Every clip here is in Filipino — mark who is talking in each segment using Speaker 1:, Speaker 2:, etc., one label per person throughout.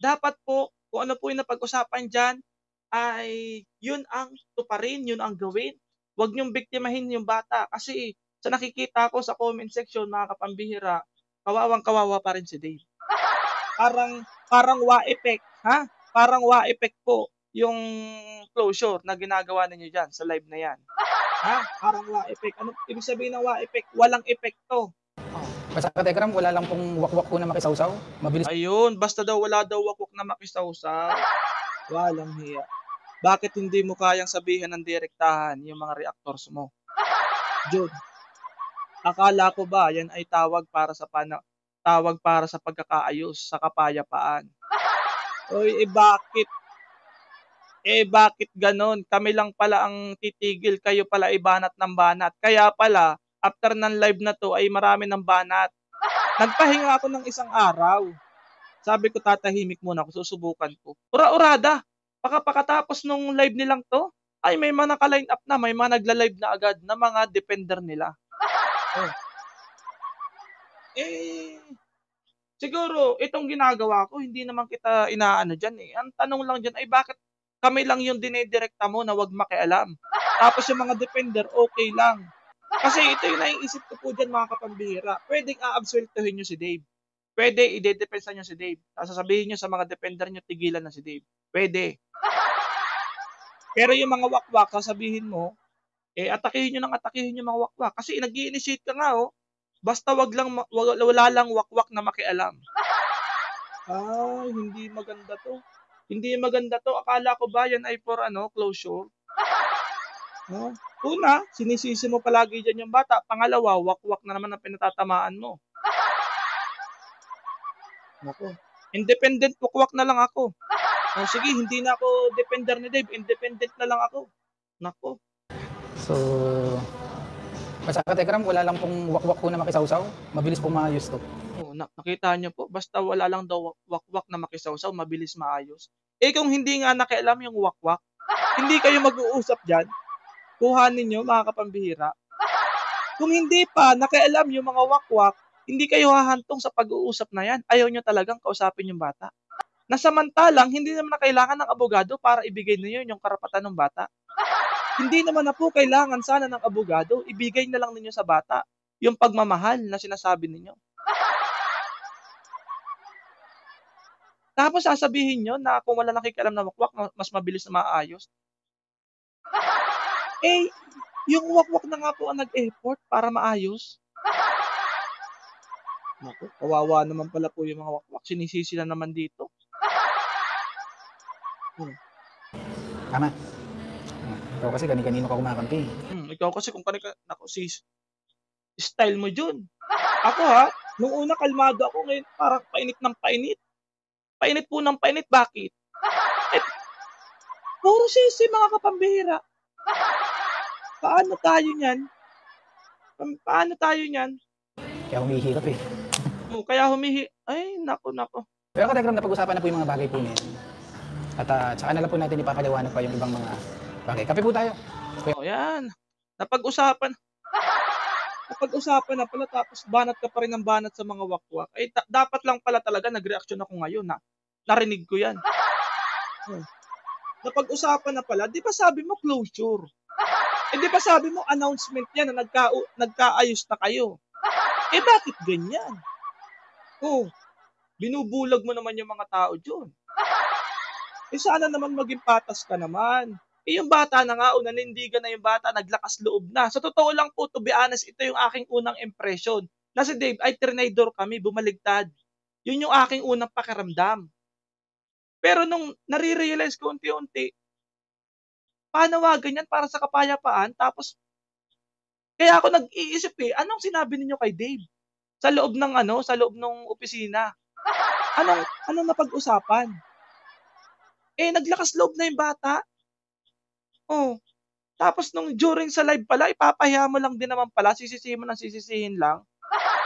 Speaker 1: dapat po kung ano po yung napag-usapan diyan ay yun ang tuparin, yun ang gawin. Huwag niyong biktimahin yung bata kasi sa nakikita ko sa comment section mga kapambihira, kawawang-kawawa pa rin si Dave. Parang parang wa effect, ha? Parang wa effect po yung closure na ginagawa ninyo diyan sa live na 'yan. Ha? Parang wa effect. Ano ibig sabihin ng wa effect? Walang epekto. Oh.
Speaker 2: Basta katekram, wala lang pong wakwak po na makisawsaw. Mabilis.
Speaker 1: Ayun, basta daw wala daw wakwak na makisawsaw. Walang hiya. Bakit hindi mo kayang sabihin ng direktahan yung mga reactors mo? Jud, akala ko ba yan ay tawag para sa pagkakaayos sa kapayapaan? Oy, bakit gano'n? Kami lang pala ang titigil, kayo pala ay banat ng banat. Kaya pala, after ng live na 'to ay marami ng banat. Nagpahinga ako ng isang araw. Sabi ko tatahimik muna ako, susubukan ko. Ura-urada, pakatapos nung live nilang 'to, ay may mga naka-line up na, may mga nagla-live na agad na mga defender nila. Oh. Eh, siguro itong ginagawa ko hindi naman kita inaano diyan, eh. Ang tanong lang diyan ay bakit kami lang yung dinidirekta mo na 'wag makialam. Tapos yung mga defender okey lang. Kasi ito yung naiisip ko po diyan mga kapambihira, puwedeng aabsueltuhin niyo si Dave. Puwede idedepensa niyo si Dave, tapos sasabihin niyo sa mga defender niyo tigilan na si Dave, puwede. Pero yung mga wakwak sasabihin mo, eh, atakihin niyo ng atakihin yung mga wakwak kasi nag-i-initiate ka nga, oh. Basta wala lang wakwak na makialam. Ay, hindi maganda 'to. Hindi maganda 'to. Akala ko ba yan ay for ano, closure? Oh, una, sinisisi mo palagi diyan yung bata. Pangalawa, wakwak na naman ang pinatatamaan mo. Naku, independent wakwak na lang ako. Oh, sige, hindi na ako defender ni Dave, independent na lang ako. Naku.
Speaker 2: So, basta katekram, wala lang pong wakwak po na makisawsaw. Mabilis po maayos to.
Speaker 1: Oh, nakita niyo po, basta wala lang daw wakwak na makisawsaw, mabilis maayos. Eh kung hindi nga nakialam yung wakwak, hindi kayo mag-uusap diyan. Kuhanin niyo mga kapambihira. Kung hindi pa nakialam yung mga wakwak, hindi kayo hahantong sa pag-uusap na yan. Ayaw niyo talagang kausapin yung bata. Na samantalang hindi naman na kailangan ng abogado para ibigay niyo yung karapatan ng bata. Hindi naman na po kailangan sana ng abogado, ibigay na lang ninyo sa bata yung pagmamahal na sinasabi ninyo. Tapos sasabihin niyo na kung wala nakikialam na wakwak, mas mabilis na maayos. Eh, yung wakwak na nga po ang nag-effort para maayos. Naku, kawawa naman pala po yung mga wakwak, sinisisi na naman dito.
Speaker 2: Tama. Ikaw kasi kanino ka kumakampi.
Speaker 1: Ikaw kasi kung naku sis, style mo Jun. Ako ha, nung una kalmado ako, ngayon parang painit ng painit. Painit po ng painit, bakit? Eh, puro sisi mga kapambihira. Paano tayo niyan? Paano tayo niyan?
Speaker 2: Kaya humihirap eh.
Speaker 1: Kaya ay naku.
Speaker 2: Pero katekram, napag-usapan na po yung mga bagay po niyan. At saka na lang po natin ipapaliwanag pa yung ibang mga bagay. Kape po tayo.
Speaker 1: Oh, yan. Napag-usapan na pala tapos banat ka pa rin ng banat sa mga wakwak. Eh, dapat lang pala talaga nag-reaksyon ako ngayon na narinig ko yan. Napag-usapan na pala, di ba sabi mo closure? Eh di ba sabi mo announcement yan na nagkaayos na kayo? Eh bakit ganyan? Oh, binubulag mo naman yung mga tao dyan. Eh sana naman maging patas ka naman. Eh yung bata na nga, nanindigan na yung bata, naglakas loob na. Sa totoo lang po, to be honest, ito yung aking unang impression. Na si Dave ay trinidor kami, bumaligtad. Yun yung aking unang pakiramdam. Pero nung nare-realize ko unti-unti, panawagan yan para sa kapayapaan, tapos kaya ako nag-iisip anong sinabi ninyo kay Dave? Sa loob ng opisina. Anong napag-usapan? Eh, naglakas loob na yung bata. Oh, tapos during sa live pala, ipapahiya mo lang din naman pala, sisisihin mo ng sisisihin lang.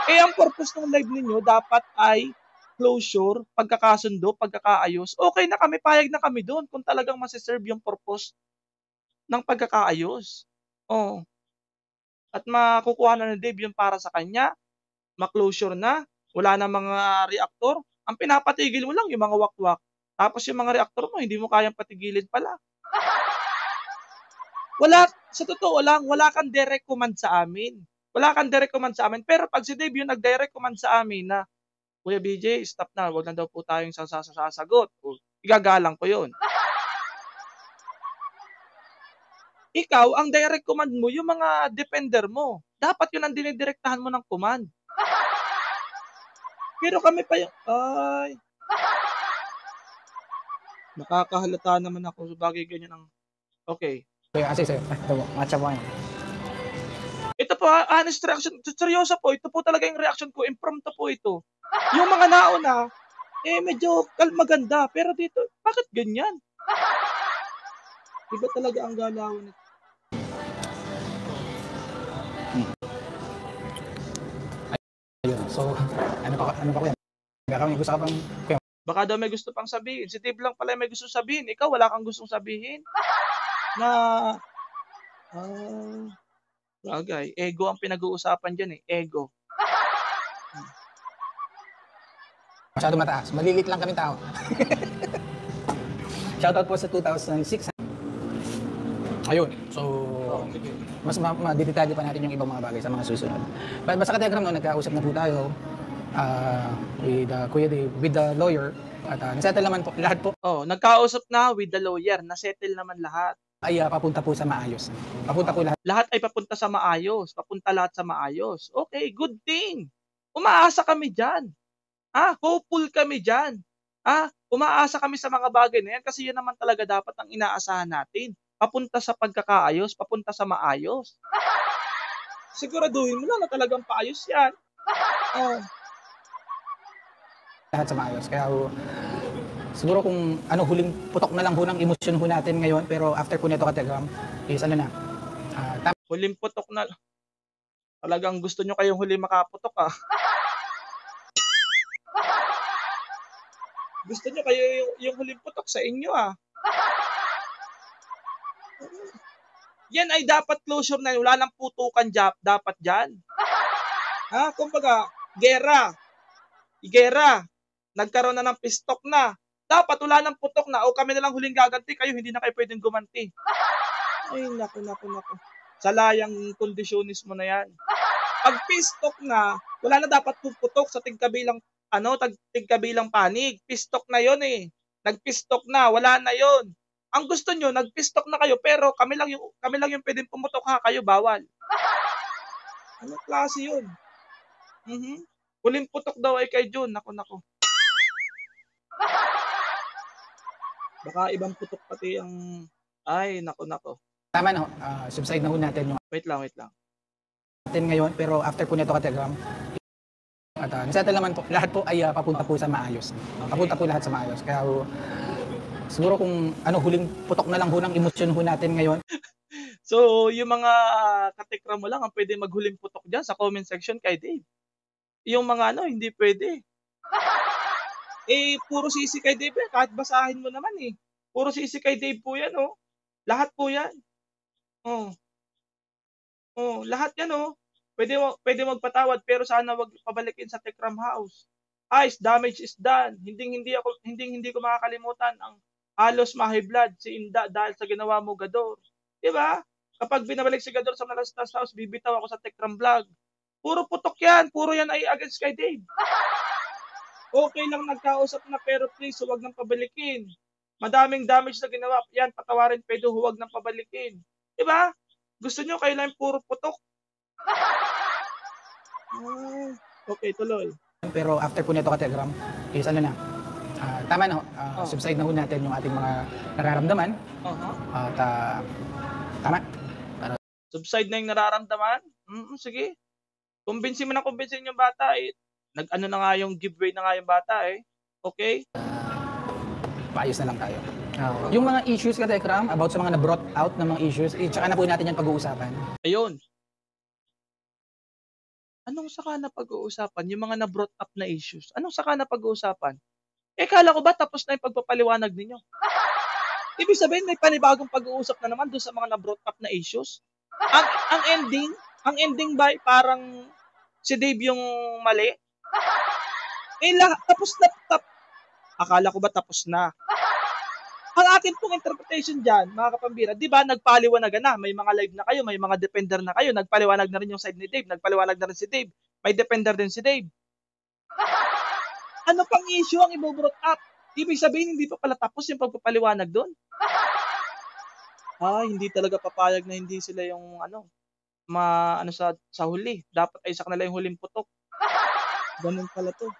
Speaker 1: Eh, ang purpose ng live ninyo dapat ay closure, pagkakasundo, pagkakaayos. Okay na kami, payag na kami doon kung talagang masiserve yung purpose ng pagkakaayos. Oh. At makukuha na ni Dave yung para sa kanya, ma-closure na, wala na mga reactor. Ang pinapatigil mo lang yung mga wakwak. Tapos yung mga reaktor mo, hindi mo kayang patigilin pala. Wala, sa totoo lang, wala kang direct command sa amin. Wala kang direct command sa amin. Pero pag si Dave yung nag-direct command sa amin na, Kuya BJ, stop na, wag na daw po tayong sasagot. O, igagalang ko yun. Ikaw, ang direct command mo, yung mga defender mo. Dapat yun ang dinidirektahan mo ng command. Pero kami pa yung, ay, nakakahalata naman ako sa bagay ganyan ang, okay.
Speaker 2: Kuya, kasi sir, ito po, matcha po yan.
Speaker 1: Ito po, honest reaction. Seryoso po, ito po talaga yung reaction ko. Impromptu po ito. Yung mga nauna, medyo maganda. Pero dito, bakit ganyan? Iba talaga ang galawan nito.
Speaker 2: Ayun, so, ano pa kuya? Baka may gusto ka pang, kuya,
Speaker 1: Baka daw may gusto pang sabihin. Si Dave lang pala may gusto sabihin. Ikaw, wala kang gustong sabihin. Na, bagay. Ego ang pinag-uusapan dyan eh. Ego.
Speaker 2: masyado mataas. Malilit lang kami tao. Shoutout po sa 2006. Ayun, so,
Speaker 1: Sige.
Speaker 2: mas ma-detalye pa natin yung ibang mga bagay sa mga susunod. Basta ka-diagram no, nagkausap na po tayo with Kuya Dave, with the lawyer, at nasettle naman po, lahat po
Speaker 1: Oh, nagkausap na with the lawyer. Nasettle naman lahat.
Speaker 2: ay papunta po sa maayos. Papunta po lahat.
Speaker 1: Lahat ay papunta sa maayos. Papunta lahat sa maayos. Okay, good thing. Umaasa kami dyan. Hopeful kami dyan. Umaasa kami sa mga bagay na yan kasi yan naman talaga dapat ang inaasahan natin. Papunta sa pagkakaayos, papunta sa maayos. Siguraduhin mo lang na talagang paayos yan.
Speaker 2: Lahat sa maayos. Kaya siguro kung huling putok na lang ho ng emosyon ho natin ngayon, pero after po nito ka-diagram is
Speaker 1: Huling putok na. Talagang gusto nyo kayong huli makaputok Gusto nyo kayo yung huling putok sa inyo Yan ay dapat closure na. Wala nang putukan dapat dyan. Kumbaga, gera. Nagkaroon na ng pistok na. Dapat wala nang putok na. O kami na lang huling gaganti. Kayo hindi na kayo pwedeng gumanti. Ay, naku. Salayang kondisyonis mo na yan. Pag pistok na, wala na dapat puputok sa tigkabilang panig. Pistok na yon eh. Nagpistok na, wala na yon. Ang gusto nyo, nagpistok na kayo, pero kami lang yung pwedeng pumutok kayo bawal. Anong klase yun? Huling putok daw ay kay June. Nako. Baka ibang putok pati ang, ay, nako.
Speaker 2: tama na ho. Subside na ho natin yung
Speaker 1: Wait lang.
Speaker 2: natin ngayon, pero after po nito ka-diagram at nasettle naman po, lahat po ay papunta po sa maayos. Papunta po lahat sa maayos. Kaya siguro kung huling putok na lang ho ng emosyon ho natin ngayon.
Speaker 1: So, yung mga katikra mo lang ang pwede maghuling putok dyan sa comment section kay Dave. Yung mga hindi pwede. Puro sisi kay Dave yan. Kahit basahin mo naman Puro sisi kay Dave po yan Lahat po yan. Lahat yan Pwede magpatawad pero sana wag pabalikin sa Tekram House. Damage is done. Hindi ko makakalimutan ang halos ma-high blood si Inda dahil sa ginawa mo, Gador. Diba? Kapag binabalik si Gador sa Malastas House, bibitaw ako sa Tekram Vlog. Puro putok yan. Puro yan ay against kay Dave. Okay lang nagkausap na pero please huwag nang pabalikin. Madaming damage na ginawa. Yan, patawarin pero huwag nang pabalikin. Diba? Gusto nyo kayo lang puro putok? Okay, tuloy.
Speaker 2: Pero after po nito ka-diagram is tama na ho. Subside na ho natin yung ating mga nararamdaman. At tama.
Speaker 1: Subside na yung nararamdaman? Sige. Kumbinsin yung bata Nag-ano na nga yung giveaway na nga yung bata Okay?
Speaker 2: Paayos na lang tayo. Yung mga issues ka-diagram about sa mga na-brought out na mga issues, tsaka na po natin yan pag-uusapan.
Speaker 1: Ayun. Anong saka na pag-uusapan? Yung mga na-brought up na issues. Anong saka na pag-uusapan? Kala ko ba tapos na yung pagpapaliwanag ninyo? Ibig sabihin may panibagong pag-uusap na naman doon sa mga na-brought up na issues. Ang ending ba parang si Dave yung mali? Tapos Akala ko ba tapos na? Ang akin pong interpretation dyan, mga kapambira, di ba nagpaliwanagan na, may mga live na kayo, may mga defender na kayo, nagpaliwanag na rin yung side ni Dave, nagpaliwanag na rin si Dave, may defender din si Dave. Ano pang issue ang ibo-brought up? Ibig sabihin, hindi pa pala tapos yung pagpapaliwanag doon? Hindi talaga papayag na hindi sila yung sa huli. Dapat ay sa kanila yung huling putok. Ganun pala to.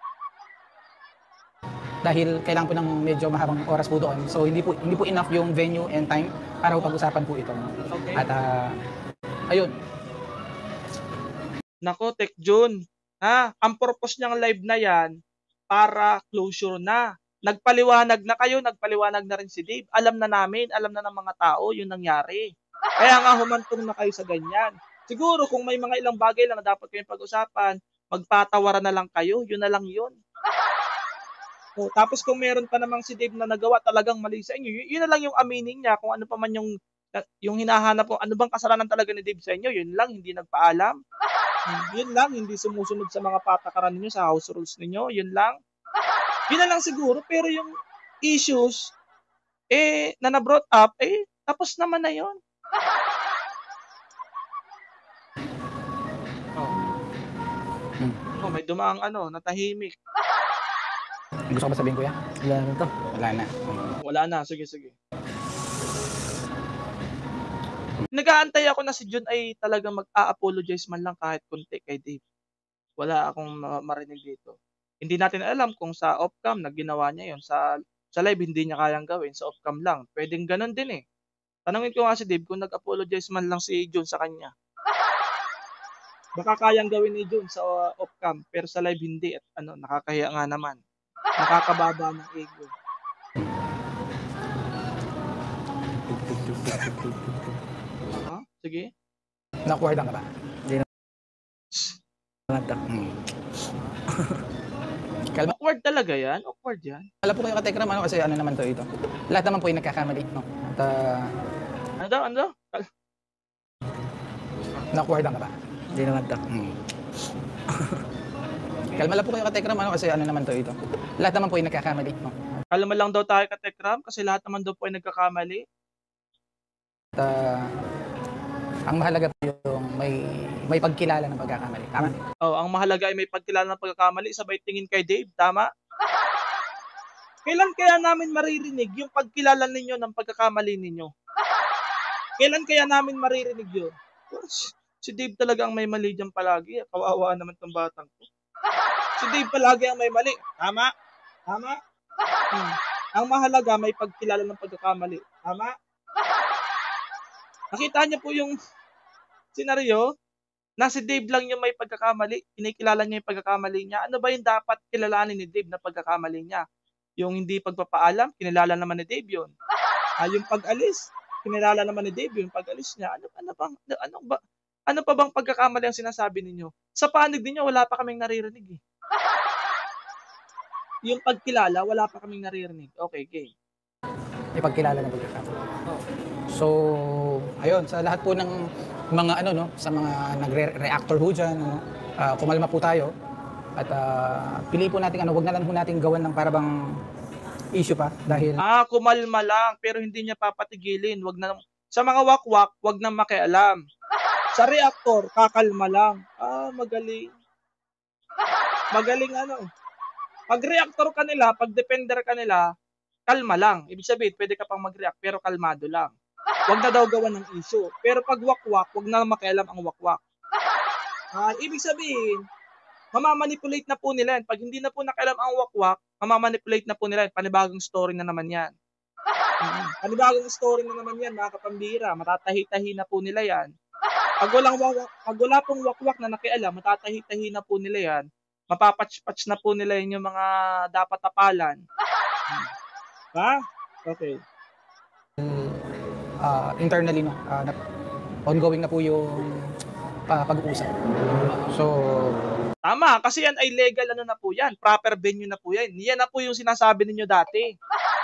Speaker 2: Dahil kailangan po ng medyo mahabang oras po doon. So hindi po enough yung venue and time para pag-usapan po ito.
Speaker 1: Okay.
Speaker 2: At ayun.
Speaker 1: Nako, Tech Jun. Ang purpose niyang live na yan para closure na. Nagpaliwanag na kayo, nagpaliwanag na rin si Dave. Alam na namin, alam na ng mga tao yung nangyari. Kaya nga humantong na kayo sa ganyan. Siguro kung may mga ilang bagay lang na dapat kayong pag-usapan, magpatawaran na lang kayo, yun na lang yun. Tapos kung meron pa namang si Dave na nagawa talagang mali sa inyo, yun na lang yung aminin niya kung ano pa man yung hinahanap ko, ano bang kasalanan talaga ni Dave sa inyo, yun lang, hindi nagpaalam. Yun lang, hindi sumusunod sa mga patakaran ninyo, sa house rules ninyo, yun lang. Yun na lang siguro, pero yung issues, na na-brought up, tapos naman na yun. May dumaang natahimik.
Speaker 2: Gusto ko ba sabihin, kuya? Wala na to. Wala na.
Speaker 1: Wala na, sige. Nag-aantay ako na si Jun ay talagang mag-a-apologize man lang kahit konti kay Dave. Wala akong marinig dito. Hindi natin alam kung sa off-cam na ginawa niya yon, sa live hindi niya kayang gawin, sa off-cam lang. Pwedeng ganun din eh. Tanungin ko nga si Dave kung nag-apologize man lang si Jun sa kanya. Baka kayang gawin ni Jun sa off-cam, pero sa live hindi at nakakahiya nga naman. Nakakababa ng ego. Sige.
Speaker 2: Nakuwardan ka ba? Hindi naman to. Kalma.
Speaker 1: Awkward talaga yan? Awkward yan?
Speaker 2: Alam po kayo katekram, kasi naman to ito. Lahat naman po yung nagkakamali, no? At,
Speaker 1: ano?
Speaker 2: nakuwardan ka ba? Hindi naman to. Kalma lang po kayo katekram, kasi naman to ito. Lahat naman po yung nagkakamali, no?
Speaker 1: Kalma lang daw tayo katekram kasi lahat naman daw po ay nagkakamali.
Speaker 2: At, ang mahalaga po yung may pagkilala ng pagkakamali. Tama?
Speaker 1: Ang mahalaga ay may pagkilala ng pagkakamali, sabay tingin kay Dave. Tama? Kailan kaya namin maririnig yung pagkilala ninyo ng pagkakamali ninyo? Kailan kaya namin maririnig yun? Si Dave talaga ang may mali dyan palagi. Kawawa naman tong batang ko. Si Dave palagi ang may mali. Tama? Ang mahalaga may pagkilala ng pagkakamali. Tama? Nakita niyo po yung senaryo na si Dave lang yung may pagkakamali, kinikilala niya yung pagkakamali niya. Ano ba yung dapat kilalanin ni Dave na pagkakamali niya? Yung hindi pagpapaalam, kinilala naman ni Dave yun. Yung pag-alis, kinilala naman ni Dave yung pag-alis niya. Ano pa bang pagkakamali ang sinasabi ninyo? Sa panig ninyo, wala pa kaming naririnig eh. Yung pagkilala, wala pa kaming naririnig. Okay, game.
Speaker 2: May pagkilala ng pagkakamali. So, ayun, sa lahat po ng mga sa mga nagre-reactor ho dyan, kumalma po tayo at pili po natin wag na lang po natin gawan ng para bang issue pa dahil
Speaker 1: kumalma lang pero hindi niya papatigilin. Wag na sa mga wakwak, wag na makialam. Sa reactor, kakalma lang. Magaling. Magaling Pag reactor ka nila, pag defender ka nila, kalma lang. Ibig sabihin, pwede ka pang mag-react pero kalmado lang. Wag na daw gawan ng issue. Pero pag wakwak, wag na makialam ang wakwak. Ibig sabihin, mamamanipulate na po nila yan. Pag hindi na po nakialam ang wakwak, mamamanipulate na po nila yan. Panibagong story na naman yan. Panibagong story na naman yan, mga kapambira. Matatahi-tahi na po nila yan. Pag wala pong wakwak na nakialam, matatahi-tahi na po nila yan. Mapapatch-patch na po nila yun yung mga dapat tapalan. Okay.
Speaker 2: Internally ongoing na po yung pag-uusap. So
Speaker 1: tama, kasi yan ay legal na po yan. Proper venue na po yan. Yan na po yung sinasabi ninyo dati.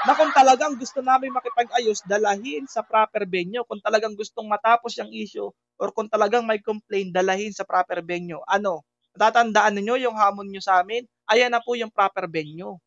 Speaker 1: Na kung talagang gusto namin makipag-ayos, dalahin sa proper venue. Kung talagang gustong matapos yung issue or kung talagang may complaint, dalahin sa proper venue. Tatandaan ninyo yung hamon nyo sa amin? Ayan na po yung proper venue.